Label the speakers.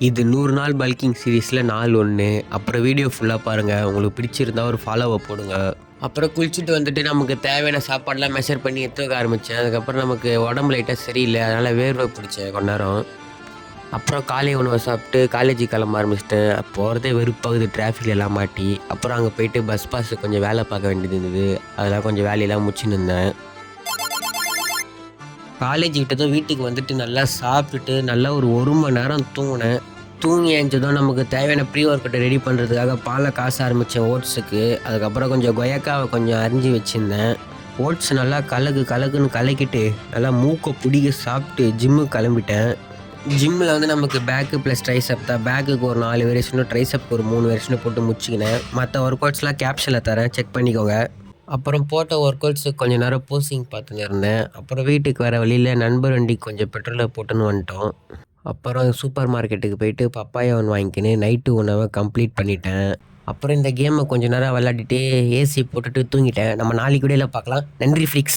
Speaker 1: இது 100 நாள் பல்கிங் சீரிஸில் நாள் 1. அப்புறம் வீடியோ ஃபுல்லாக பாருங்கள். உங்களுக்கு பிடிச்சிருந்தா ஒரு ஃபாலோவை போடுங்க. அப்புறம் குளிச்சுட்டு வந்துட்டு நமக்கு தேவையான சாப்பாடெலாம் மெஷர் பண்ணி எடுத்துக்க ஆரம்பித்தேன். அதுக்கப்புறம் நமக்கு உடம்பு லைட்டாக சரியில்லை, அதனால் வேர்வை பிடிச்சேன் கொஞ்ச நேரம். அப்புறம் காலை உணவை சாப்பிட்டு காலேஜுக்கு கிளம்ப ஆரம்பிச்சிட்டேன். போகிறதே வெறுப்பாகுது டிராஃபிக் எல்லாம் மாட்டி. அப்புறம் அங்கே போயிட்டு பஸ் பாஸ் கொஞ்சம் வேலை பார்க்க வேண்டியது இருந்தது. அதெல்லாம் கொஞ்சம் வேலையெல்லாம் முடிச்சுன்னு இருந்தேன். காலேஜ் விட்டதும் வீட்டுக்கு வந்துட்டு நல்லா சாப்பிட்டுட்டு நல்லா ஒரு மணி நேரம் தூங்கினேன். தூங்கி எழுந்ததும் நமக்கு தேவையான ப்ரீ ஒர்க் அவுட்டை ரெடி பண்ணுறதுக்காக பாலை காச ஆரம்பித்தேன் ஓட்ஸுக்கு. அதுக்கப்புறம் கொஞ்சம் கொய்யாக்காவை கொஞ்சம் அரிஞ்சு வச்சுருந்தேன். ஓட்ஸ் நல்லா கலக்குன்னு கலக்கிட்டு நல்லா மூக்கை பிடிக்க சாப்பிட்டு ஜிம்முக்கு கிளம்பிட்டேன். ஜிம்மில் வந்து நமக்கு பேக்கு ப்ளஸ் ட்ரைசப் தான். பேக்குக்கு ஒரு 4 வேரியேஷனும் ட்ரைசப்க்கு ஒரு 3 வேரியேஷனும் போட்டு முடிச்சுக்கினேன். மற்ற ஒர்க் அவுட்ஸ்லாம் கேப்ஷனில் தரேன், செக் பண்ணிக்கோங்க. அப்புறம் போட்ட ஒர்க் அவுட்ஸுக்கு கொஞ்சம் நேரம் போஸ்டிங் பார்த்துன்னு இருந்தேன். அப்புறம் வீட்டுக்கு வர வழியில் நண்பர் வண்டிக்கு கொஞ்சம் பெட்ரோலை போட்டுன்னு வந்துட்டோம். அப்புறம் சூப்பர் மார்க்கெட்டுக்கு போயிட்டு பப்பாயா ஒன்று வாங்கிக்கின்னு நைட்டு உணவை கம்ப்ளீட் பண்ணிட்டேன். அப்புறம் இந்த கேமை கொஞ்சம் நேரம் விளையாடிட்டு ஏசி போட்டுட்டு தூங்கிட்டேன். நம்ம நாளைக்கு வீடியோவில் பார்க்கலாம். நன்றி ஃப்ளிக்ஸ்.